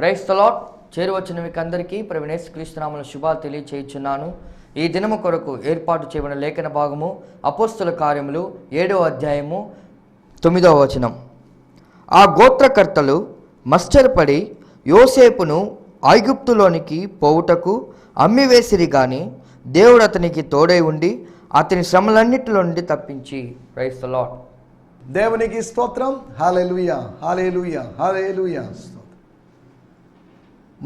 Praise the lord. చేరువచ్చిన మీకు అందరికీ ప్రభువైన యేసుక్రీస్తు నామములో శుభాలు తెలియచేయుచున్నాను. ఈ దినము కొరకు ఏర్పాటు చేయబడిన లేఖన భాగము అపోస్తల కార్యములు 7వ అధ్యాయము 9వ వచనం. ఆ గోత్రకర్తలు మశ్చరపడి యోసేపును ఐగుప్తులోనికి పోవుటకు అమ్మివేసిరి గాని దేవుడు అతనికి తోడై ఉండి అతని శ్రమలన్నిటిలో నుండి తప్పించి. Praise the lord. దేవునికి స్తోత్రం. హల్లెలూయా, హల్లెలూయా, హల్లెలూయా.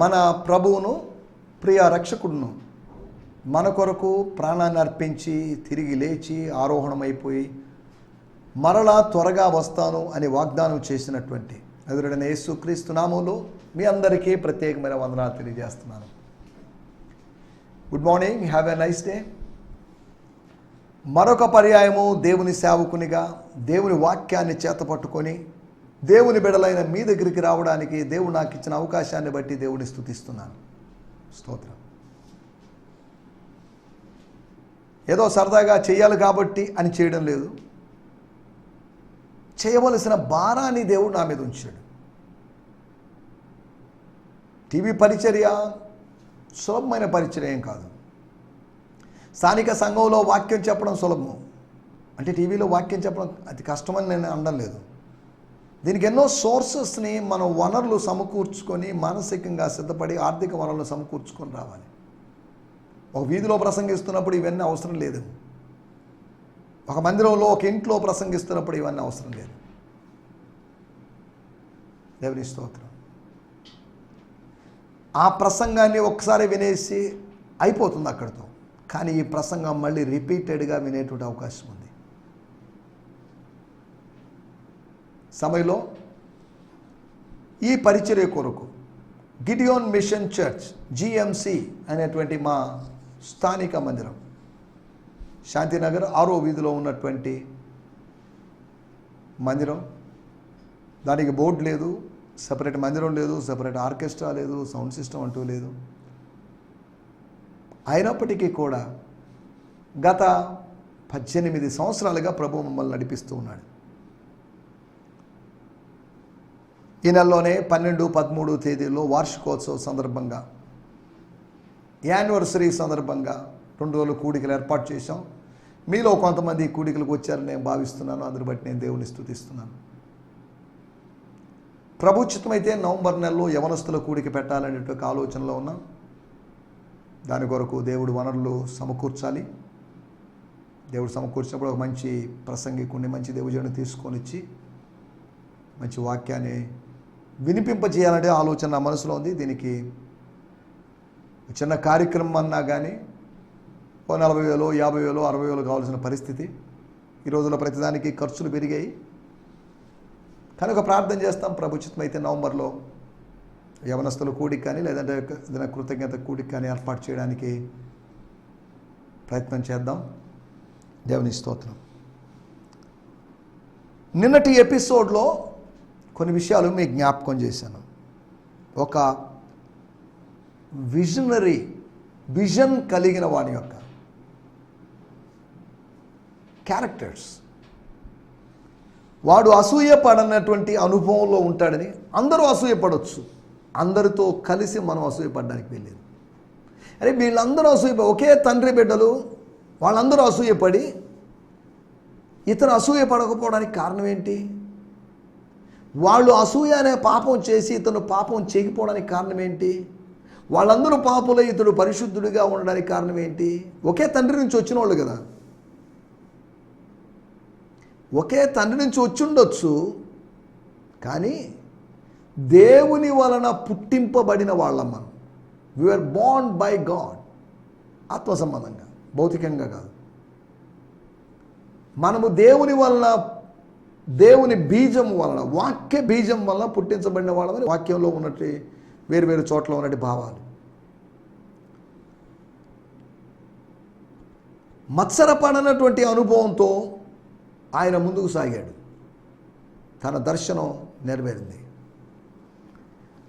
మన ప్రభువును, ప్రియ రక్షకుడును మన కొరకు ప్రాణాన్ని అర్పించి తిరిగి లేచి ఆరోహణమైపోయి మరలా త్వరగా వస్తాను అని వాగ్దానం చేసినటువంటి ఎదురుడైన యేసుక్రీస్తు నామములో మీ అందరికీ ప్రత్యేకమైన వందనాలు తెలియజేస్తున్నాను. Good morning, have a nice day. మరొక పర్యాయము దేవుని సేవకునిగా దేవుని వాక్యాన్ని చేతపట్టుకొని దేవుని బిడలైన మీ దగ్గరికి రావడానికి దేవుడు నాకు ఇచ్చిన అవకాశాన్ని బట్టి దేవుని స్తుతిస్తున్నాను. స్తోత్రం. ఏదో సరదాగా చేయాలి కాబట్టి అని చేయడం లేదు. చేయవలసిన భారాన్ని దేవుడు నా మీద ఉంచాడు. టీవీ పరిచర్య సులభమైన పరిచర్య ఏం కాదు. స్థానిక సంఘంలో వాక్యం చెప్పడం సులభం. అంటే టీవీలో వాక్యం చెప్పడం అతి కష్టమని నేను అనడం లేదు. దీనికి ఎన్నో సోర్సెస్ని మనం వనరులు సమకూర్చుకొని మానసికంగా సిద్ధపడి ఆర్థిక వనరులు సమకూర్చుకొని రావాలి. ఒక వీధిలో ప్రసంగిస్తున్నప్పుడు ఇవన్నీ అవసరం లేదు. ఒక మందిరంలో ఒక ఇంట్లో ప్రసంగిస్తున్నప్పుడు ఇవన్నీ అవసరం లేదు. దేవుని స్తోత్రం. ఆ ప్రసంగాన్ని ఒకసారి వినేసి అయిపోతుంది అక్కడితో. కానీ ఈ ప్రసంగం మళ్ళీ రిపీటెడ్గా వినేటువంటి అవకాశం ఉంది. సమయంలో ఈ పరిచర్య కొరకు గిడియోన్ మిషన్ చర్చ్ జిఎంసి అనేటువంటి మా స్థానిక మందిరం శాంతినగర్ 6వ వీధిలో ఉన్నటువంటి మందిరం. దానికి బోర్డు లేదు, సపరేట్ మందిరం లేదు, సపరేట్ ఆర్కెస్ట్రా లేదు, సౌండ్ సిస్టమ్ అంటూ లేదు. అయినప్పటికీ కూడా గత 18 సంవత్సరాలుగా ప్రభు మమ్మల్ని నడిపిస్తూ ఉన్నాడు. ఈ నెలలోనే 12, 13 తేదీల్లో వార్షికోత్సవ సందర్భంగా, యానివర్సరీ సందర్భంగా 2 రోజులు కూడికలు ఏర్పాటు చేశాం. మీలో కొంతమంది కూడికలకు వచ్చారని నేను భావిస్తున్నాను. అందుని బట్టి నేను దేవుని స్తుతిస్తున్నాను. ప్రభుచితమైతే నవంబర్ నెలలో యవనస్తుల కూడిక పెట్టాలనేటువంటి ఆలోచనలో ఉన్నాం. దాని కొరకు దేవుడు వనరులు సమకూర్చాలి. దేవుడు సమకూర్చినప్పుడు ఒక మంచి ప్రసంగికుని, మంచి దేవుజుని తీసుకొని వచ్చి మంచి వాక్యాన్ని వినిపింపజేయాలంటే ఆలోచన నా మనసులో ఉంది. దీనికి చిన్న కార్యక్రమం అన్నా కానీ 40,000, 50,000, 60,000 కావాల్సిన పరిస్థితి. ఈ రోజుల్లో ప్రతిదానికి ఖర్చులు పెరిగాయి. కనుక ప్రార్థన చేస్తాం. ప్రభుత్వం అయితే నవంబర్లో యవనస్తుల కూడిక కానీ లేదంటే ఏదైనా కృతజ్ఞత కూడిక కానీ ఏర్పాటు చేయడానికి ప్రయత్నం చేద్దాం. దేవుని స్తోత్రం. నిన్నటి ఎపిసోడ్లో కొన్ని విషయాలు మీకు జ్ఞాపకం చేశాను. ఒక విజన్ కలిగిన వాని యొక్క క్యారెక్టర్స్. వాడు అసూయపడనటువంటి అనుభవంలో ఉంటాడని. అందరూ అసూయపడవచ్చు, అందరితో కలిసి మనం అసూయపడడానికి వెళ్ళేది. అరే వీళ్ళందరూ ఒకే తండ్రి బిడ్డలు, వాళ్ళందరూ అసూయపడి ఇతను అసూయపడకపోవడానికి కారణం ఏంటి? వాళ్ళు అసూయ అనే పాపం చేసి ఇతను పాపం చేయకపోవడానికి కారణం ఏంటి? వాళ్ళందరూ పాపులై ఇతడు పరిశుద్ధుడిగా ఉండడానికి కారణం ఏంటి? ఒకే తండ్రి నుంచి వచ్చిన వాళ్ళు కదా. ఒకే తండ్రి నుంచి వచ్చి ఉండొచ్చు, కానీ దేవుని వలన పుట్టింపబడిన వాళ్ళం మనం. We are born by God. ఆత్మ సంబంధంగా, భౌతికంగా కాదు. మనము దేవుని వలన, దేవుని బీజం వలన, వాక్య బీజం వలన పుట్టించబడిన వాళ్ళని వాక్యంలో ఉన్నట్టు వేరు చోట్ల ఉన్నట్టు భావాలు. మత్సరపడనటువంటి అనుభవంతో ఆయన ముందుకు సాగాడు. తన దర్శనం నెరవేరింది.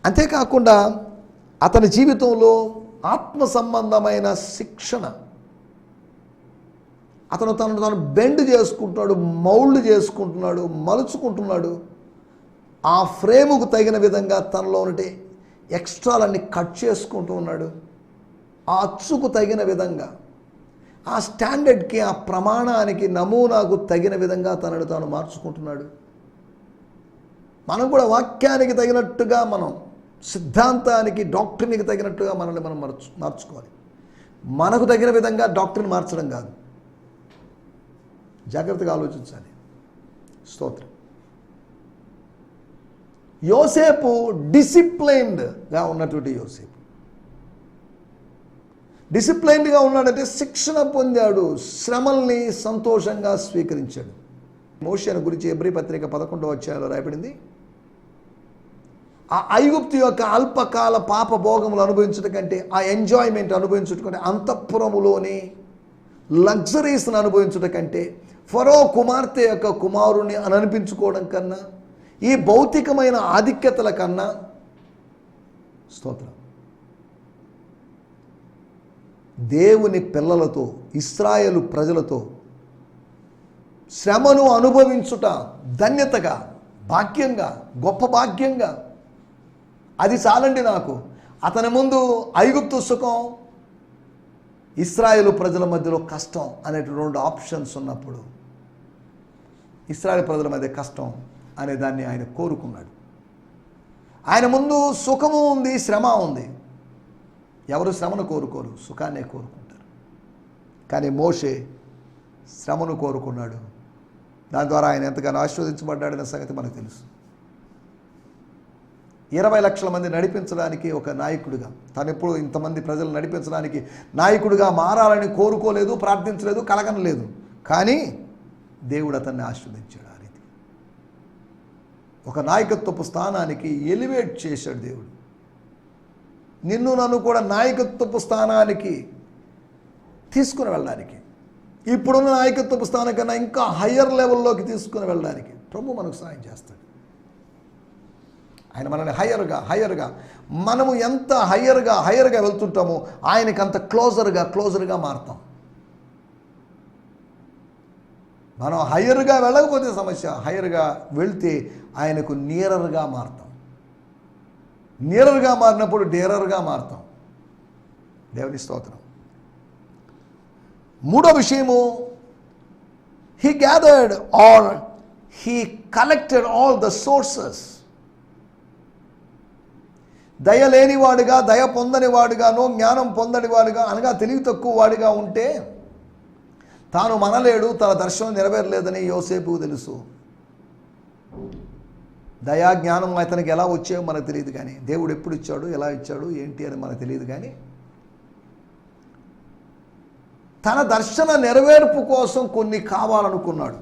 అంతేకాకుండా అతని జీవితంలో ఆత్మ సంబంధమైన శిక్షణ, అతను తను బెండ్ చేసుకుంటున్నాడు, మౌల్డ్ చేసుకుంటున్నాడు, మలుచుకుంటున్నాడు. ఆ ఫ్రేముకు తగిన విధంగా తనలో ఉంటే ఎక్స్ట్రాలన్నీ కట్ చేసుకుంటూ ఉన్నాడు. ఆ అచ్చుకు తగిన విధంగా, ఆ స్టాండర్డ్కి, ఆ ప్రమాణానికి, నమూనాకు తగిన విధంగా తనను తాను మార్చుకుంటున్నాడు. మనం కూడా వాక్యానికి తగినట్టుగా, మనం సిద్ధాంతానికి, డాక్టరీకి తగినట్టుగా మనల్ని మనం మార్చుకోవాలి. మనకు తగిన విధంగా డాక్టరీని మార్చడం కాదు. జాగ్రత్తగా ఆలోచించాలి. స్తోత్రం. యోసేపు డిసిప్లైన్డ్గా ఉన్నటువంటి యోసేపు. డిసిప్లైన్డ్గా ఉన్నాడంటే శిక్షణ పొందాడు, శ్రమల్ని సంతోషంగా స్వీకరించాడు. మోషేను గురించి హెబ్రీ పత్రిక 11వ అధ్యాయంలో రాయబడింది. ఆ ఐగుప్తు యొక్క అల్పకాల పాప భోగములు అనుభవించడం కంటే, ఆ ఎంజాయ్మెంట్ అనుభవించడం కంటే, అంతఃపురములోని లగ్జరీస్ని అనుభవించడం కంటే, ఫరో కుమార్తె యొక్క కుమారుణ్ణి అనిపించుకోవడం కన్నా, ఈ భౌతికమైన ఆధిక్యతల కన్నా, స్తోత్రం, దేవుని పిల్లలతో, ఇశ్రాయేలు ప్రజలతో శ్రమను అనుభవించుట ధన్యతగా, భాగ్యంగా, గొప్ప భాగ్యంగా, అది చాలండి నాకు. అతని ముందు ఐగుప్తు సుఖం, ఇశ్రాయేలు ప్రజల మధ్యలో కష్టం అనేటువంటి 2 ఆప్షన్స్ ఉన్నప్పుడు, ఇశ్రాయేలు ప్రజల మధ్య కష్టం అనే దాన్ని ఆయన కోరుకున్నాడు. ఆయన ముందు సుఖము ఉంది, శ్రమ ఉంది. ఎవరు శ్రమను కోరుకోరు, సుఖాన్నే కోరుకుంటారు. కానీ మోషే శ్రమను కోరుకున్నాడు. దాని ద్వారా ఆయన ఎంతగానో ఆశీర్వదించబడ్డాడనే సంగతి మనకు తెలుసు. 20 లక్షల మంది నడిపించడానికి ఒక నాయకుడిగా, తను ఎప్పుడు ఇంతమంది ప్రజలు నడిపించడానికి నాయకుడిగా మారాలని కోరుకోలేదు, ప్రార్థించలేదు, కలగనలేదు. కానీ దేవుడు అతన్ని ఆశీర్వదించాడు. ఆ రీతి ఒక నాయకత్వపు స్థానానికి ఎలివేట్ చేశాడు దేవుడు. నిన్ను నన్ను కూడా నాయకత్వపు స్థానానికి తీసుకుని వెళ్ళడానికి, ఇప్పుడున్న నాయకత్వపు స్థానం కన్నా ఇంకా హయ్యర్ లెవెల్లోకి తీసుకుని వెళ్ళడానికి ప్రభు మనకు సహాయం చేస్తాడు. ఆయన మనల్ని హయ్యర్గా మనము ఎంత హయ్యర్గా వెళ్తుంటామో ఆయనకి అంత క్లోజర్గా మారుతాం. మనం హయ్యర్గా వెళ్ళకపోతే సమస్య, హయ్యర్గా వెళ్తే ఆయనకు నియరర్గా మారుతాం. నియరర్గా మారినప్పుడు డేరర్గా మారుతాం. దేవుని స్తోత్రం. 3వ విషయము, he gathered or he collected all the sources. దయ లేనివాడుగా, దయ పొందనివాడుగానో, జ్ఞానం పొందనివాడుగా, అనగా తెలివి తక్కువ వాడిగా ఉంటే తాను మనలేడు, తన దర్శనం నెరవేరలేదని యోసేపుకు తెలుసు. దయా జ్ఞానం అతనికి ఎలా వచ్చాయో మనకు తెలియదు, కానీ దేవుడు ఎప్పుడు ఇచ్చాడు, ఎలా ఇచ్చాడు, ఏంటి అని మనకు తెలియదు. కానీ తన దర్శన నెరవేర్పు కోసం కొన్ని కావాలనుకున్నాడు.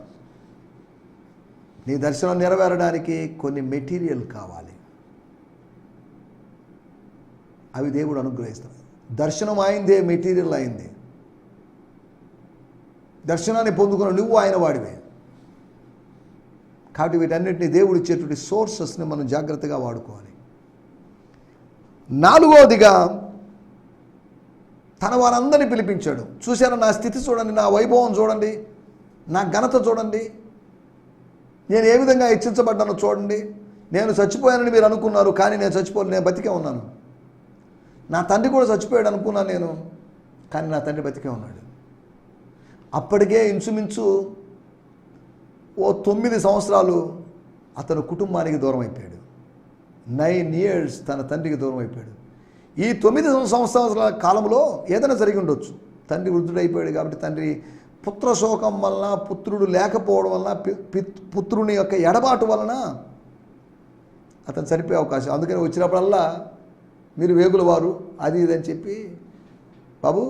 నీ దర్శనం నెరవేరడానికి కొన్ని మెటీరియల్ కావాలి, అవి దేవుడు అనుగ్రహిస్తాడు. దర్శనం అయిందే, మెటీరియల్ అయింది. దర్శనాన్ని పొందుకున్న నువ్వు ఆయన వాడివే. కాబట్టి వీటన్నిటిని దేవుడు ఇచ్చేటువంటి సోర్సెస్ని మనం జాగ్రత్తగా వాడుకోవాలి. 4వదిగా తన వారందరినీ పిలిపించాడు. చూశారా, నా స్థితి చూడండి, నా వైభవం చూడండి, నా ఘనత చూడండి, నేను ఏ విధంగా హెచ్చించబడ్డానో చూడండి. నేను చచ్చిపోయానని మీరు అనుకున్నారు, కానీ నేను చచ్చిపోను, నేను బతికే ఉన్నాను. నా తండ్రి కూడా చచ్చిపోయాడు అనుకున్నాను నేను, కానీ నా తండ్రి బతికే ఉన్నాడు. అప్పటికే ఇంచుమించు ఓ 9 సంవత్సరాలు అతను కుటుంబానికి దూరం అయిపోయాడు. 9 years తన తండ్రికి దూరం అయిపోయాడు. ఈ 9 సంవత్సరాల కాలంలో ఏదైనా జరిగి ఉండొచ్చు. తండ్రి వృద్ధుడైపోయాడు కాబట్టి, తండ్రి పుత్రశోకం వలన, పుత్రుడు లేకపోవడం వలన, పుత్రుని యొక్క ఎడబాటు వలన అతను చనిపోయే అవకాశం. అందుకని వచ్చినప్పుడల్లా మీరు వేగుల వారు అది ఇది అని చెప్పి, బాబు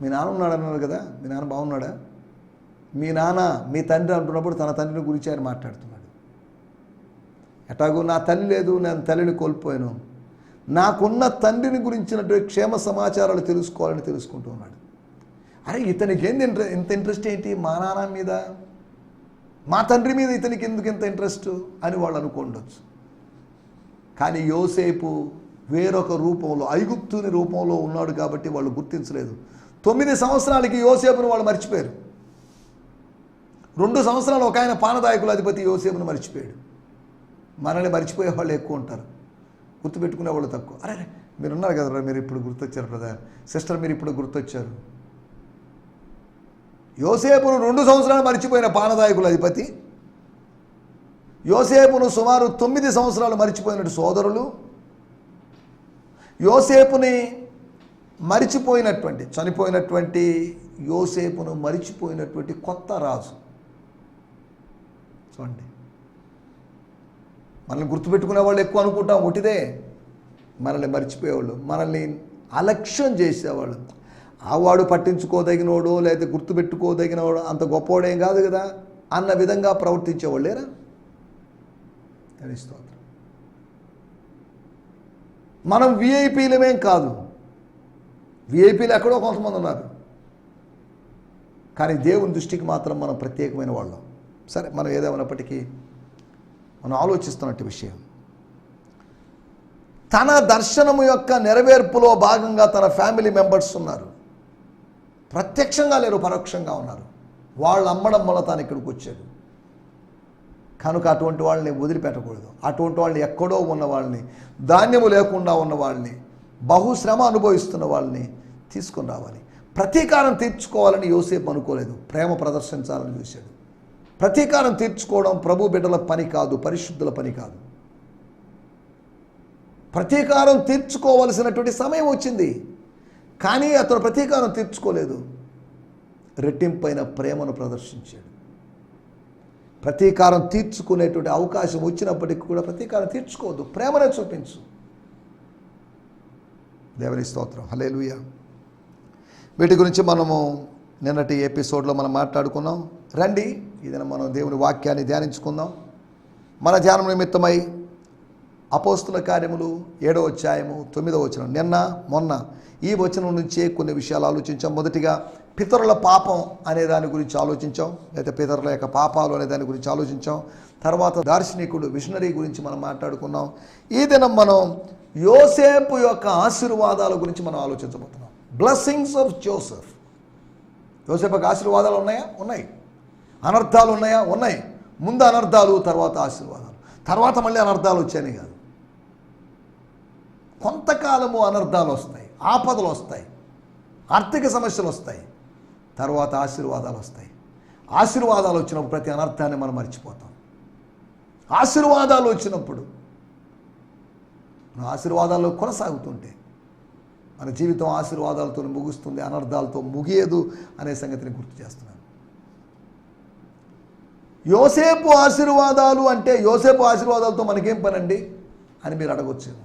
మీ నాన్న ఉన్నాడు అన్నారు కదా, మీ నాన్న బాగున్నాడా, మీ నాన్న మీ తండ్రి అంటున్నప్పుడు తన తండ్రిని గురించి ఆయన మాట్లాడుతున్నాడు. ఎట్లాగో నా తల్లి లేదు, నేను తల్లిని కోల్పోయాను, నాకున్న తండ్రిని గురించినటువంటి క్షేమ సమాచారాలు తెలుసుకోవాలని తెలుసుకుంటూ ఉన్నాడు. అరే ఇతనికి ఏంది ఇంత ఇంట్రెస్ట్ ఏంటి మా నాన్న మీద, మా తండ్రి మీద ఇతనికి ఎందుకు ఇంత ఇంట్రెస్ట్ అని వాళ్ళు అనుకోండొచ్చు. కానీ యోసేపు వేరొక రూపంలో, ఐగుప్తుని రూపంలో ఉన్నాడు కాబట్టి వాళ్ళు గుర్తించలేదు. 9 సంవత్సరాలకి యోసేపును వాళ్ళు మర్చిపోయారు. 2 సంవత్సరాలు ఒక ఆయన పానదాయకుల అధిపతి యోసేపును మర్చిపోయాడు. మనల్ని మర్చిపోయే వాళ్ళు ఎక్కువ ఉంటారు. గుర్తుపెట్టుకునే వాళ్ళు తక్కువ. అరే మీరు ఉన్నారు కదా, మీరు ఇప్పుడు గుర్తొచ్చారు బ్రదర్, సిస్టర్ మీరు ఇప్పుడు గుర్తొచ్చారు. యోసేపును 2 సంవత్సరాలు మర్చిపోయిన పానదాయకుల అధిపతి, యోసేపును సుమారు 9 సంవత్సరాలు మర్చిపోయినట్టు సోదరులు, యోసేపుని మరిచిపోయినటువంటి, చనిపోయినటువంటి యోసేపును మరిచిపోయినటువంటి కొత్త రాజు. చూడండి, మనల్ని గుర్తుపెట్టుకునే వాళ్ళు ఎక్కువ అనుకుంటాం, ఒకటిదే. మనల్ని మర్చిపోయేవాళ్ళు, మనల్ని అలక్ష్యం చేసేవాళ్ళు, ఆవాడు పట్టించుకోదగినోడు లేదా గుర్తుపెట్టుకోదగినవాడు అంత గొప్పవాడేం కాదు కదా అన్న విధంగా ప్రవర్తించేవాళ్ళు లేరా? స్తోత్రం. మనం విఐపీలమేం కాదు, విఐపీలు ఎక్కడో కొంతమంది ఉన్నారు, కానీ దేవుని దృష్టికి మాత్రం మనం ప్రత్యేకమైన వాళ్ళం. సరే, మనం ఏదేమైనప్పటికీ మనం ఆలోచిస్తున్నట్టు విషయం, తన దర్శనము యొక్క నెరవేర్పులో భాగంగా తన ఫ్యామిలీ మెంబర్స్ ఉన్నారు, ప్రత్యక్షంగా లేరు, పరోక్షంగా ఉన్నారు. వాళ్ళు అమ్మడం వల్ల తాను ఇక్కడికి వచ్చాడు. కనుక అటువంటి వాళ్ళని వదిలిపెట్టకూడదు. అటువంటి వాళ్ళని, ఎక్కడో ఉన్న వాళ్ళని, ధాన్యము లేకుండా ఉన్న వాళ్ళని, బహుశ్రమ అనుభవిస్తున్న వాళ్ళని తీసుకొని రావాలి. ప్రతీకారం తీర్చుకోవాలని యోసేపు అనుకోలేదు, ప్రేమ ప్రదర్శించాలని చూశాడు. ప్రతీకారం తీర్చుకోవడం ప్రభు బిడ్డల పని కాదు, పరిశుద్ధుల పని కాదు. ప్రతీకారం తీర్చుకోవలసినటువంటి సమయం వచ్చింది, కానీ అతను ప్రతీకారం తీర్చుకోలేదు, రెట్టింపైన ప్రేమను ప్రదర్శించాడు. ప్రతీకారం తీర్చుకునేటువంటి అవకాశం వచ్చినప్పటికీ కూడా ప్రతీకారం తీర్చుకోవద్దు, ప్రేమనే చూపించు. దేవుని స్తోత్రం, హల్లెలూయా. వీటి గురించి మనము నిన్నటి ఎపిసోడ్లో మనం మాట్లాడుకున్నాం. రండి, ఇదైనా మనం దేవుని వాక్యాన్ని ధ్యానించుకుందాం. మన ధ్యానం నిమిత్తమై అపోస్తుల కార్యములు 7వ అధ్యాయము 9వ వచనం, నిన్న మొన్న ఈ వచనం నుంచే కొన్ని విషయాలు ఆలోచించాం. మొదటిగా పితరుల పాపం అనే దాని గురించి ఆలోచించాం, లేదా పితరుల యొక్క పాపాలు అనే దాని గురించి ఆలోచించాం. తర్వాత దార్శనికుడు, విషనరీ గురించి మనం మాట్లాడుకున్నాం. ఈ దినం మనం యోసేపు యొక్క ఆశీర్వాదాల గురించి మనం ఆలోచించబోతున్నాం. Blessings of Joseph. యోసేపు యొక్క ఆశీర్వాదాలు ఉన్నాయా? ఉన్నాయి. అనర్థాలు ఉన్నాయా? ఉన్నాయి. ముందు అనర్థాలు, తర్వాత ఆశీర్వాదాలు, తర్వాత మళ్ళీ అనర్థాలు వచ్చాయని కాదు. కొంతకాలము అనర్థాలు వస్తాయి, ఆపదలు వస్తాయి, ఆర్థిక సమస్యలు వస్తాయి, తర్వాత ఆశీర్వాదాలు వస్తాయి. ఆశీర్వాదాలు వచ్చినప్పుడు ప్రతి అనర్థాన్ని మనం మర్చిపోతాం. ఆశీర్వాదాలు వచ్చినప్పుడు మన ఆశీర్వాదాల్లో కొనసాగుతుంటే మన జీవితం ఆశీర్వాదాలతో ముగుస్తుంది, అనర్థాలతో ముగియదు అనే సంగతిని గుర్తు చేస్తున్నాను. యోసేపు ఆశీర్వాదాలు అంటే, యోసేపు ఆశీర్వాదాలతో మనకేం పనండి అని మీరు అడగొచ్చేమో.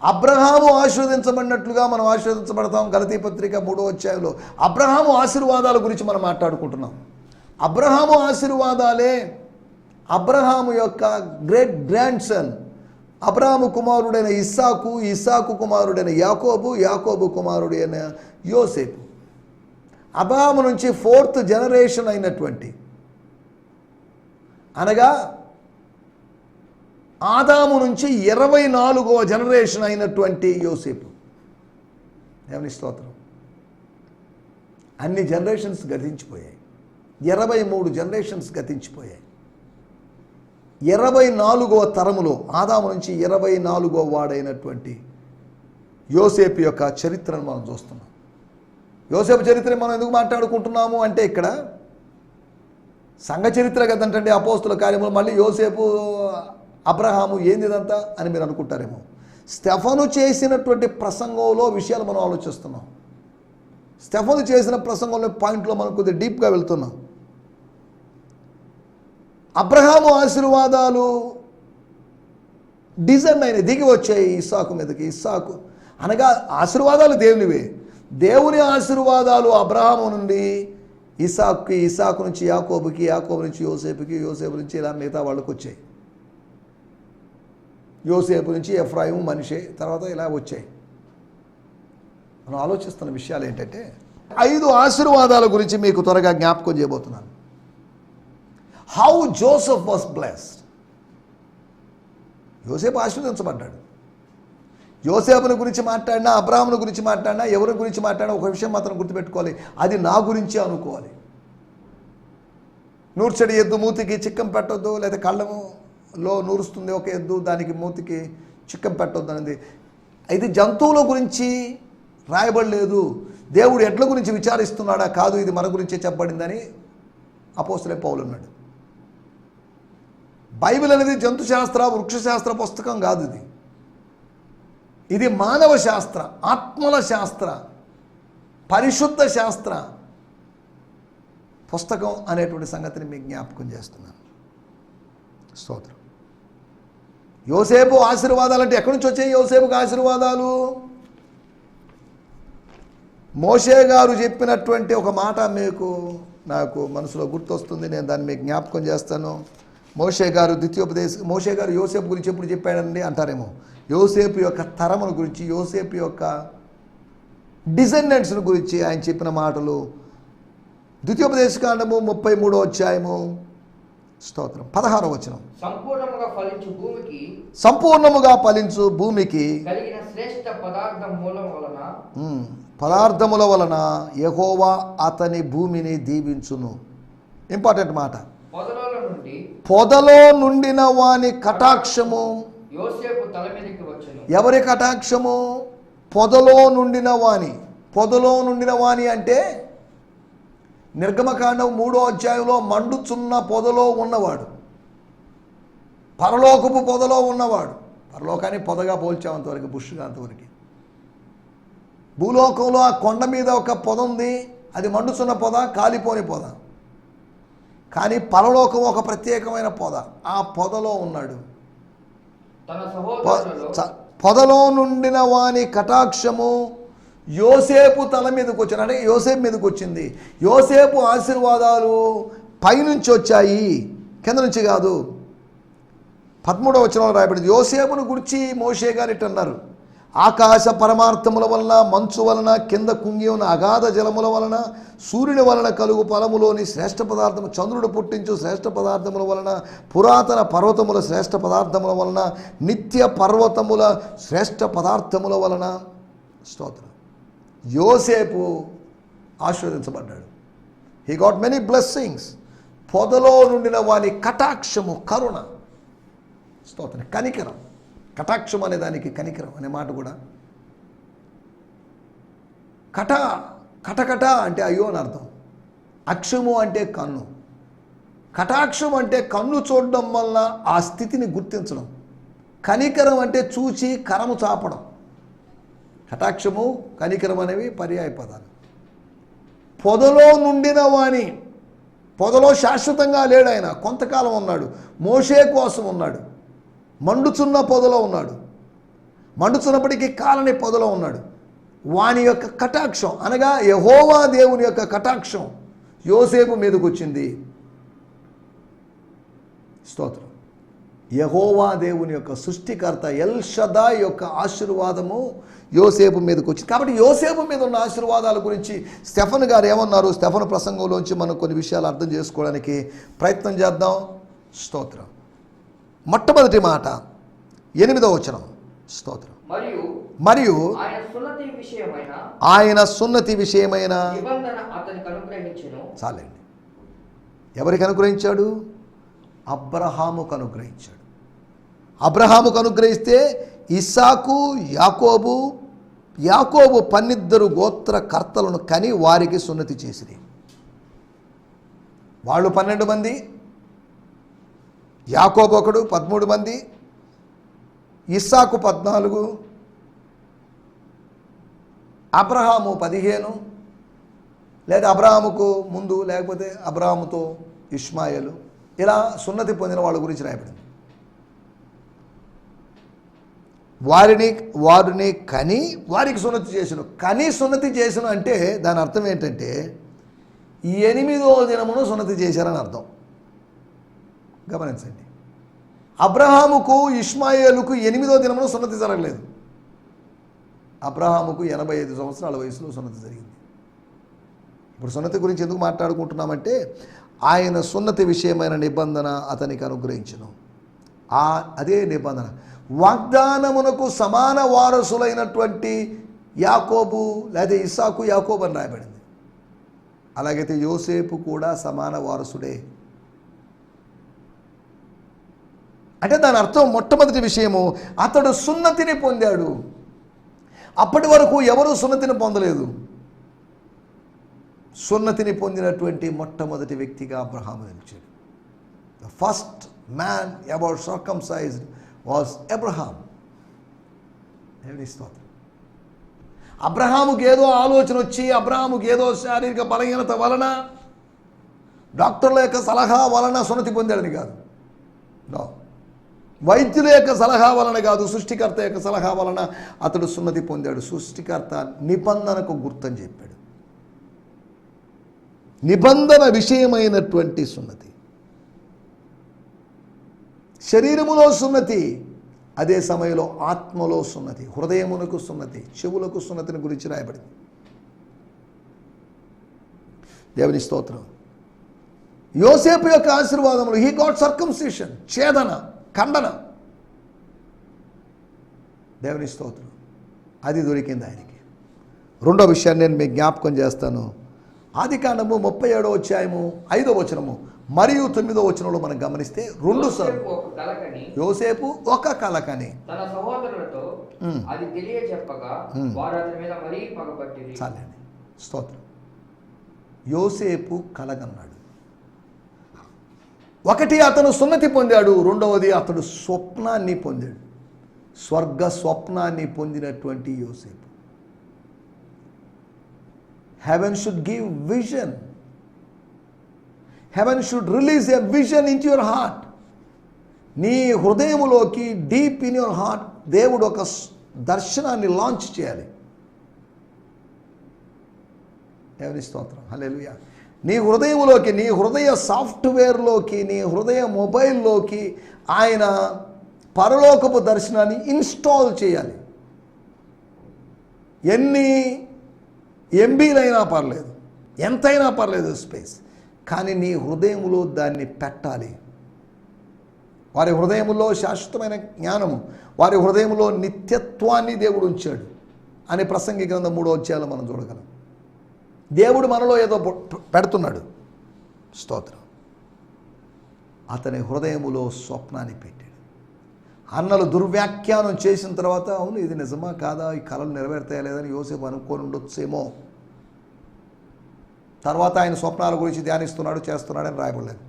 అబ్రహాము ఆశీర్వదించబడినట్లుగా మనం ఆశీర్వదించబడతాం. గలతీ పత్రిక 3వ అధ్యాయంలో అబ్రహాము ఆశీర్వాదాల గురించి మనం మాట్లాడుకుంటున్నాం. అబ్రహాము ఆశీర్వాదాలే అబ్రహాము యొక్క గ్రేట్ గ్రాండ్ సన్, అబ్రహాము కుమారుడైన ఇస్సాకు, ఇస్సాకు కుమారుడైన యాకోబు, యాకోబు కుమారుడైన యోసేపు. అబ్రహాము నుంచి 4th జనరేషన్ అయినటువంటి, అనగా ఆదాము నుంచి 24వ జనరేషన్ అయినటువంటి యోసేపు. దేవుని స్తోత్రం. అన్ని జనరేషన్స్ గతించిపోయాయి, 23 జనరేషన్స్ గతించిపోయాయి. 24వ తరములో ఆదాము నుంచి 24వ వాడైనటువంటి యోసేపు యొక్క చరిత్రను మనం చూస్తున్నాం. యోసేపు చరిత్ర మనం ఎందుకు మాట్లాడుకుంటున్నాము అంటే, ఇక్కడ సంఘ చరిత్ర కదంటే అపోస్తుల కార్యములు, మళ్ళీ యోసేపు అబ్రహాము ఏంది ఇదంతా అని మీరు అనుకుంటారేమో. స్టెఫను చేసినటువంటి ప్రసంగంలో విషయాలు మనం ఆలోచిస్తున్నాం. స్టెఫను చేసిన ప్రసంగంలో పాయింట్లో మనం కొద్దిగా డీప్గా వెళ్తున్నాం. అబ్రహాము ఆశీర్వాదాలు డిజైన్ అయిన దిగి వచ్చాయి ఇస్సాకు మీదకి. ఇస్సాకు అనగా ఆశీర్వాదాలు దేవునివే. దేవుని ఆశీర్వాదాలు అబ్రహాము నుండి ఇస్సాకుకి, ఇస్సాకు నుంచి యాకోబుకి, యాకోబు నుంచి యోసేపుకి, యోసేపు నుంచి ఇలా మిగతా వాళ్ళకి వచ్చాయి. యోసేపు నుంచి ఎఫ్రాయిము, మనిషే, తర్వాత ఇలా వచ్చాయి. మనం ఆలోచిస్తున్న విషయాలు ఏంటంటే, 5 ఆశీర్వాదాల గురించి మీకు త్వరగా జ్ఞాపకం చేయబోతున్నాను. How Joseph was blessed. యోసేపు ఆశీర్వదించబడ్డాడు. యోసేపుని గురించి మాట్లాడినా, అబ్రాహాముని గురించి మాట్లాడినా, ఎవరి గురించి మాట్లాడినా ఒక విషయం మాత్రం గుర్తుపెట్టుకోవాలి, అది నా గురించి అనుకోవాలి. నూర్చడి ఎద్దు మూతికి చిక్కం పెట్టద్దు, లేదా కళ్ళములో నూరుస్తుంది ఒక ఎద్దు, దానికి మూతికి చిక్కం పెట్టొద్దనేది. ఇది జంతువుల గురించి రాయబడలేదు, దేవుడు ఎడ్ల గురించి విచారిస్తున్నాడా, కాదు ఇది మన గురించే చెప్పబడిందని అపోస్తలుడైన పౌలు అన్నాడు. బైబిల్ అనేది జంతుశాస్త్ర వృక్షశాస్త్ర పుస్తకం కాదు, ఇది మానవ శాస్త్ర, ఆత్మల శాస్త్ర, పరిశుద్ధ శాస్త్ర పుస్తకం అనేటువంటి సంగతిని మీకు జ్ఞాపకం చేస్తున్నాను. స్తోత్రం. యోసేపు ఆశీర్వాదాలు అంటే ఎక్కడి నుంచి వచ్చాయి? యోసేపుకి ఆశీర్వాదాలు మోషే గారు చెప్పినటువంటి ఒక మాట నాకు మనసులో గుర్తొస్తుంది, నేను దాన్ని మీకు జ్ఞాపకం చేస్తాను. మోషే గారు మోషే గారు యోసేపు గురించి ఎప్పుడు చెప్పాడండి అంటారేమో. యోసేపు యొక్క తరముల గురించి, యోసేపు యొక్క డిజెండెంట్స్ల గురించి ఆయన చెప్పిన మాటలు ద్వితీయోపదేశకాండము 33వ అధ్యాయము స్తోత్రం 16వ వచనం. సంపూర్ణముగా ఫలించు భూమికి కలిగిన శ్రేష్ఠ పదార్థముల వలన యెహోవా అతని భూమిని దీవించును. ఇంపార్టెంట్ మాట. పొదలో నుండిన వాని కటాక్షము యోసేపు తల మీదకి వచ్చెను. ఎవరి కటాక్షము? పొదలో నుండిన వాని. పొదలో నుండిన వాని అంటే నిర్గమకాండం 3వ అధ్యాయంలో మండుచున్న పొదలో ఉన్నవాడు, పరలోకపు పొదలో ఉన్నవాడు. పరలోకాన్ని పొదగా పోల్చామంతవరకు, బుష్గా అంతవరకు. భూలోకంలో ఆ కొండ మీద ఒక పొద ఉంది, అది మండుచున్న పొద, కాలిపోని పొద. కానీ పరలోకం ఒక ప్రత్యేకమైన పొద, ఆ పొదలో ఉన్నాడు. పొదలో నుండిన వాని కటాక్షము యోసేపు తల మీదకి వచ్చింది, అంటే యోసేపు మీదకి వచ్చింది. యోసేపు ఆశీర్వాదాలు పైనుంచి వచ్చాయి, కింద నుంచి కాదు. 13వ వచనంలో రాయబడింది. యోసేపును గురించి మోషే గారు ఇట్టు అన్నారు, ఆకాశ పరమార్థముల వలన, మంచు వలన, కింద కుంగి ఉన్న అగాధ జలముల వలన, సూర్యుని వలన కలుగు ఫలములోని శ్రేష్ఠ పదార్థము, చంద్రుడు పుట్టించు శ్రేష్ఠ పదార్థముల వలన, పురాతన పర్వతముల శ్రేష్ఠ పదార్థముల వలన, నిత్య పర్వతముల శ్రేష్ఠ పదార్థముల వలన. స్తోత్రం. యోసేపు ఆశీర్వదించబడ్డాడు. He got many blessings. పొదలో నుండిన వాని కటాక్షము, కరుణ. స్తోత్రం. కనికరం. కటాక్షం అనే దానికి కనికరం అనే మాట కూడా. కటకట అంటే అయ్యో అని అర్థం. అక్షము అంటే కన్ను. కటాక్షం అంటే కన్ను చూడడం వల్ల ఆ స్థితిని గుర్తించడం. కనికరం అంటే చూచి కరము చాపడం. కటాక్షము, కనికరం అనేవి పర్యాయ పదాలు. పొదలో నుండిన వాణి. పొదలో శాశ్వతంగా లేడు ఆయన, కొంతకాలం ఉన్నాడు. మోషే కోసం ఉన్నాడు. మండుచున్న పొదలో ఉన్నాడు. మండుచున్నప్పటికీ కాలని పొదలో ఉన్నాడు. వాని యొక్క కటాక్షం అనగా యెహోవా దేవుని యొక్క కటాక్షం యోసేపు మీదకి వచ్చింది. స్తోత్రం. యెహోవా దేవుని యొక్క సృష్టికర్త ఎల్ షదాయ్ యొక్క ఆశీర్వాదము యోసేపు మీదకి వచ్చింది. కాబట్టి యోసేపు మీద ఉన్న ఆశీర్వాదాల గురించి స్టెఫన్ గారు ఏమన్నారు? స్టెఫన్ ప్రసంగంలోంచి మనం కొన్ని విషయాలు అర్థం చేసుకోవడానికి ప్రయత్నం చేద్దాం. స్తోత్రం. మొట్టమొదటి మాట 8వ వచనం. స్తోత్రం. మరియు ఆయన సున్నతి విషయమైన చాలండి. ఎవరికి అనుగ్రహించాడు? అబ్రహాముకు అనుగ్రహించాడు. అబ్రహాముకు అనుగ్రహిస్తే ఇస్సాకు, యాకోబు 12 గోత్రకర్తలను కని వారికి సున్నతి చేసిరి. వాళ్ళు 12 మంది, యాకోబు ఒకడు 13 మంది, ఇస్సాకు 14, అబ్రహాము 15, లేదా అబ్రహాముకు ముందు లేకపోతే అబ్రహాముతో ఇష్మాయేలు, ఇలా సున్నతి పొందిన వాళ్ళ గురించి రాయబడింది. వారిని కని వారికి సున్నతి చేసను. కని సున్నతి చేసను అంటే దాని అర్థం ఏంటంటే 8వ దినమును సున్నతి చేశారని అర్థం. గమనించండి. అబ్రహాముకు ఇష్మాయేలుకు 8వ దినమును సున్నతి జరగలేదు. అబ్రహాముకు 85 సంవత్సరాల వయసులో సున్నతి జరిగింది. ఇప్పుడు సున్నతి గురించి ఎందుకు మాట్లాడుకుంటున్నామంటే ఆయన సున్నతి విషయమైన నిబంధన అతనికి అనుగ్రహించును. అదే నిబంధన వాగ్దానమునకు సమాన వారసులైనటువంటి యాకోబు లేదా ఇస్సాకు, యాకోబు అని రాయబడింది. అలాగైతే యోసేపు కూడా సమాన వారసుడే. అంటే దాని అర్థం మొట్టమొదటి విషయము, అతడు సున్నతిని పొందాడు. అప్పటి వరకు ఎవరు సున్నతిని పొందలేదు. సున్నతిని పొందినటువంటి మొట్టమొదటి వ్యక్తిగా అబ్రహాము నిలిచాడు. The first man ever circumcised was Abraham. దేవుని స్తోత్రం. అబ్రహాముకి ఏదో ఆలోచన వచ్చి, అబ్రహాముకి ఏదో శారీరక బలహీనత వలన, డాక్టర్ల యొక్క సలహా వలన సున్నతి పొందాడని కాదు. నో, వైద్యుల యొక్క సలహా వలన కాదు, సృష్టికర్త యొక్క సలహా వలన అతడు సున్నతి పొందాడు. సృష్టికర్త నిబంధనకు గుర్తని చెప్పాడు. నిబంధన విషయమైనటువంటి సున్నతి, శరీరములో సున్నతి, అదే సమయంలో ఆత్మలో సున్నతి, హృదయమునకు సున్నతి, చెవులకు సున్నతిని గురించి రాయబడింది. దేవుని స్తోత్రం. యోసేపు యొక్క ఆశీర్వాదములు, హీ గాట్ సర్కంసిషన్, ఛేదన, ఖండన. దేవుని స్తోత్రం. అది దొరికింది ఆయనకి. రెండో విషయాన్ని నేను మీకు జ్ఞాపకం చేస్తాను. ఆదికాండము 37వ అధ్యాయము 5వ వచనము మరియు 9వ వచనంలో మనం గమనిస్తే రెండు సార్లు యోసేపు ఒక కలకని తన సహోదరులతో అది తెలియజెప్పగా వారు అతని మీద మరీ పగపట్టిరి. చాలండి. స్తోత్రం. యోసేపు కలగన్నాడు. ఒకటి, అతను సున్నతి పొందాడు. రెండవది, అతడు స్వప్నాన్ని పొందాడు. స్వర్గ స్వప్నాన్ని పొందినటువంటి యోసేపు. Heaven should give vision. Heaven should release a vision into your heart. నీ హృదయములోకి, డీప్ ఇన్ యువర్ హార్ట్, దేవుడు ఒక దర్శనాన్ని లాంచ్ చేయాలి. దేవుని స్తోత్రం. హల్లెలూయా. నీ హృదయములోకి, నీ హృదయ సాఫ్ట్వేర్లోకి, నీ హృదయ మొబైల్లోకి ఆయన పరలోకపు దర్శనాన్ని ఇన్స్టాల్ చేయాలి. ఎన్ని ఎంబీలైనా పర్లేదు, ఎంతైనా పర్లేదు స్పేస్, కానీ నీ హృదయములో దాన్ని పెట్టాలి. వారి హృదయములో శాశ్వతమైన జ్ఞానము, వారి హృదయములో నిత్యత్వాన్ని దేవుడు ఉంచాడు అని ప్రసంగి గ్రంథం 3వ అధ్యాయంలో మనం చూడగలం. దేవుడు మనలో ఏదో పెడుతున్నాడు. స్తోత్రం. అతని హృదయములో స్వప్నాన్ని పెట్టాడు. అన్నలు దుర్వ్యాఖ్యానం చేసిన తర్వాత, అవును ఇది నిజమా కాదా, ఈ కళలు నెరవేరుతాయా లేదని యోసేపు అనుకొని ఉండొచ్చేమో. తర్వాత ఆయన స్వప్నాల గురించి ధ్యానిస్తున్నాడు, చేస్తున్నాడని రాయబడలేదు.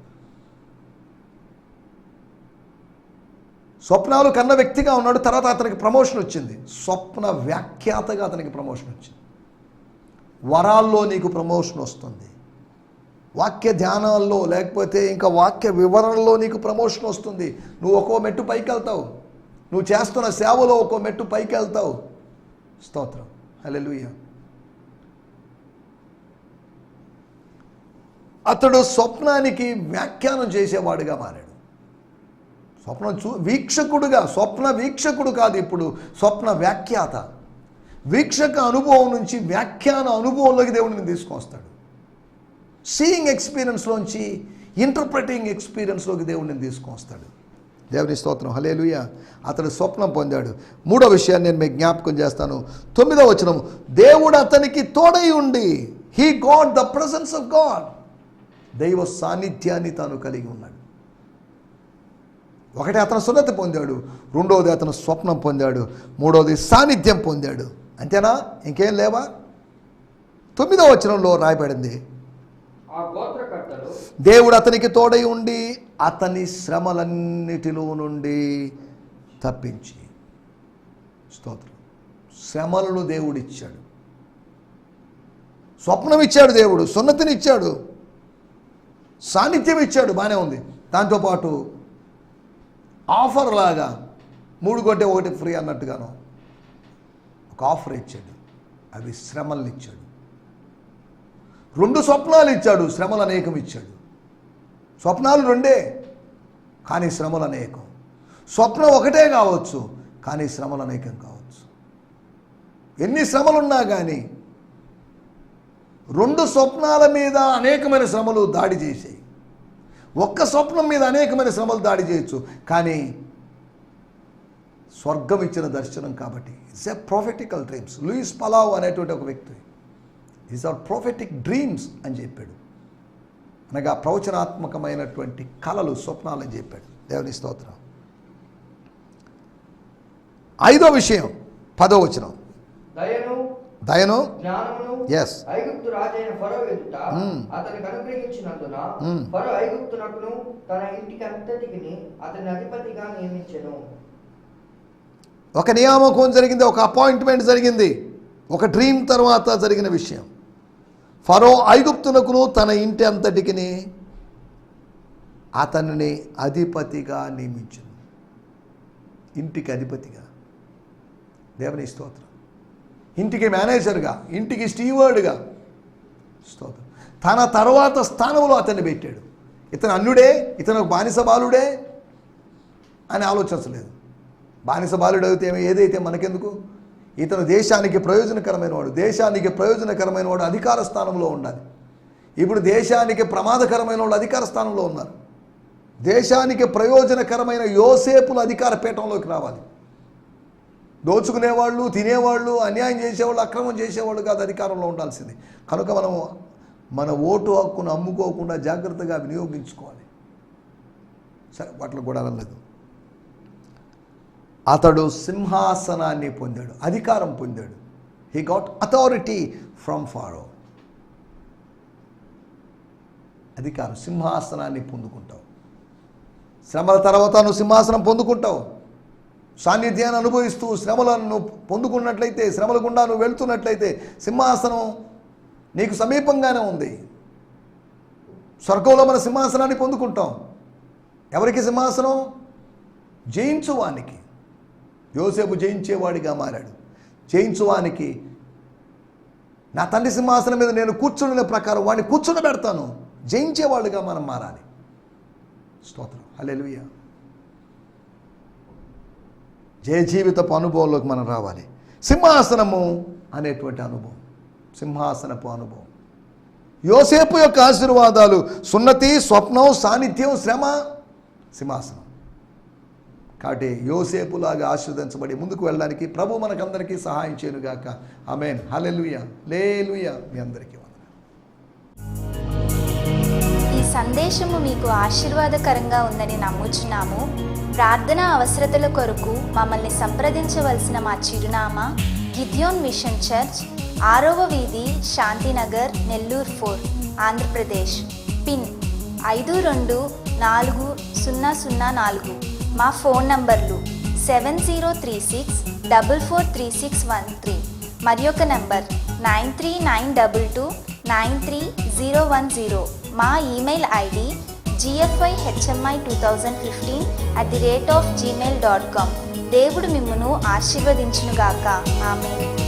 స్వప్నాలు కన్న వ్యక్తిగా ఉన్నాడు. తర్వాత అతనికి ప్రమోషన్ వచ్చింది. స్వప్న వ్యాఖ్యాతగా అతనికి ప్రమోషన్ వచ్చింది. వరాల్లో నీకు ప్రమోషన్ వస్తుంది. వాక్య ధ్యానాల్లో, లేకపోతే ఇంకా వాక్య వివరణలో నీకు ప్రమోషన్ వస్తుంది. నువ్వు ఒక్కో మెట్టు పైకి వెళ్తావు. నువ్వు చేస్తున్న సేవలో ఒక్కో మెట్టు పైకి వెళ్తావు. స్తోత్రం. హల్లెలూయా. అతడు స్వప్నానికి వ్యాఖ్యానం చేసేవాడుగా మారాడు. స్వప్నం వీక్షకుడుగా, స్వప్న వీక్షకుడు కాదు, ఇప్పుడు స్వప్న వ్యాఖ్యాత. వీక్షక అనుభవం నుంచి వ్యాఖ్యాన అనుభవంలోకి దేవుడిని తీసుకొస్తాడు. సీయింగ్ ఎక్స్పీరియన్స్లోంచి ఇంటర్ప్రెటింగ్ ఎక్స్పీరియన్స్లోకి దేవుడిని తీసుకొస్తాడు. దేవుని స్తోత్రం. హల్లెలూయా. అతడు స్వప్నం పొందాడు. మూడో విషయాన్ని నేను మీకు జ్ఞాపకం చేస్తాను. 9వ వచనం, దేవుడు అతనికి తోడై ఉండి, he got the presence of God. దైవ సాన్నిధ్యాన్ని తాను కలిగి ఉన్నాడు. ఒకటి, అతను సున్నతి పొందాడు. రెండవది, అతను స్వప్నం పొందాడు. మూడవది, సాన్నిధ్యం పొందాడు. అంతేనా? ఇంకేం లేవా? 9వ వచనంలో రాయబడింది, దేవుడు అతనికి తోడై ఉండి అతని శ్రమలన్నిటిలో నుండి తప్పించి. స్తోత్రం. శ్రమలను దేవుడు ఇచ్చాడు. స్వప్నం ఇచ్చాడు దేవుడు, సున్నతిని ఇచ్చాడు, సాన్నిధ్యం ఇచ్చాడు. బాగానే ఉంది. దాంతోపాటు ఆఫర్ లాగా 3 కొంటే 1 ఫ్రీ అన్నట్టుగాను ఒక ఆఫర్ ఇచ్చాడు. అవి శ్రమలను ఇచ్చాడు. 2 స్వప్నాలు ఇచ్చాడు, శ్రమలు అనేకం ఇచ్చాడు. స్వప్నాలు 2, కానీ శ్రమలు అనేకం. స్వప్నం ఒకటే కావచ్చు, కానీ శ్రమలు అనేకం కావచ్చు. ఎన్ని శ్రమలున్నా కానీ 2 స్వప్నాల మీద అనేకమైన శ్రమలు దాడి చేసాయి. ఒక్క స్వప్నం మీద అనేకమైన శ్రమలు దాడి చేయొచ్చు, కానీ స్వర్గం ఇచ్చిన దర్శనం కాబట్టి it's a prophetical dreams. Luis Palau అనేటువంటి ఒక వ్యక్తి, ఈజ్ ఆర్ ప్రొఫెటిక్ డ్రీమ్స్ అని చెప్పాడు. అనగా ప్రవచనాత్మకమైనటువంటి కళలు, స్వప్నాలు అని చెప్పాడు. దేవుని స్తోత్రం. ఐదో విషయం 10వ వచనం. దయను జ్ఞానమును yes ఐగుప్తు రాజైన ఫరో ఎదుట అతనికి అనుగ్రహించినందున ఫరో ఐగుప్తునకును తన ఇంటికి అంతటికి అతని అధిపతిగా నియమించెను. ఒక నియామకం జరిగింది, ఒక అపాయింట్మెంట్ జరిగింది, ఒక డ్రీమ్ తర్వాత జరిగిన విషయం. ఫరో ఐగుప్తునకును తన ఇంటి అంతటికి అతనిని అధిపతిగా నియమించెను. ఇంటికి అధిపతిగా. దేవుని స్తోత్రం. ఇంటికి మేనేజర్గా, ఇంటికి స్టీవర్డ్గా. స్తోత్రం. తన తర్వాత స్థానంలో అతన్ని పెట్టాడు. ఇతను అన్యుడే, ఇతను బానిస బాలుడే అని ఆలోచించలేదు. బానిస బాలుడు అయితే ఏదైతే మనకెందుకు, ఇతను దేశానికి ప్రయోజనకరమైన వాడు. దేశానికి ప్రయోజనకరమైన వాడు అధికార స్థానంలో ఉండాలి. ఇప్పుడు దేశానికి ప్రమాదకరమైన వాళ్ళు అధికార స్థానంలో ఉన్నారు. దేశానికి ప్రయోజనకరమైన యోసేపులు అధికార పీఠంలోకి రావాలి. దోచుకునేవాళ్ళు, తినేవాళ్ళు, అన్యాయం చేసేవాళ్ళు, అక్రమం చేసేవాళ్ళు కాదు అధికారంలో ఉండాల్సింది. కనుక మనము మన ఓటు హక్కును అమ్ముకోకుండా జాగ్రత్తగా వినియోగించుకోవాలి. సరే, వాటిలో కూడా లేదు. అతడు సింహాసనాన్ని పొందాడు, అధికారం పొందాడు. He got authority from Pharaoh. అధికారం, సింహాసనాన్ని పొందుకుంటావు. శ్రమల తర్వాత నువ్వు సింహాసనం పొందుకుంటావు. సాన్నిధ్యాన్ని అనుభవిస్తూ శ్రమలను పొందుకున్నట్లయితే, శ్రమల గుండా నువ్వు వెళుతున్నట్లయితే సింహాసనం నీకు సమీపంగానే ఉంది. స్వర్గంలో మన సింహాసనాన్ని పొందుకుంటాం. ఎవరికి సింహాసనం? జయించువానికి. యోసేపు జయించేవాడిగా మారాడు. జయించువానికి నా తండ్రి సింహాసనం మీద నేను కూర్చున్న ప్రకారం వాడిని కూర్చునబెడతాను. జయించేవాళ్ళుగా మనం మారాలి. స్తోత్రం. హల్లెలూయా. జయ జీవితపు అనుభవంలోకి మనం రావాలి. సింహాసనము అనేటువంటి అనుభవం, సింహాసనపు అనుభవం. యోసేపు యొక్క ఆశీర్వాదాలు సున్నతి, స్వప్నం, సాన్నిధ్యం, శ్రమ, సింహాసనం. కాబట్టి యోసేపులాగా ఆశీర్వదించబడి ముందుకు వెళ్ళడానికి ప్రభు మనకందరికీ సహాయం చేయనుగాక. ఆమేన్. హల్లెలూయా. హల్లెలూయా. మీ అందరికీ ఈ సందేశము మీకు ఆశీర్వాదకరంగా ఉందని నమ్ముచున్నాము. ప్రార్థనా అవసరతల కొరకు మమ్మల్ని సంప్రదించవలసిన మా చిరునామా గిద్యోన్ మిషన్ చర్చ్, 6వ వీధి, శాంతినగర్, నెల్లూరు 4, ఆంధ్రప్రదేశ్. పిన్ 524004. మా ఫోన్ నంబర్లు 7036443613 మరి ఒక నంబర్ 9392293010. మా ఈమెయిల్ ఐడి gfihmi2015@gmail.com. దేవుడు మిమ్మును ఆశీర్వదించునుగాక. ఆమేన్.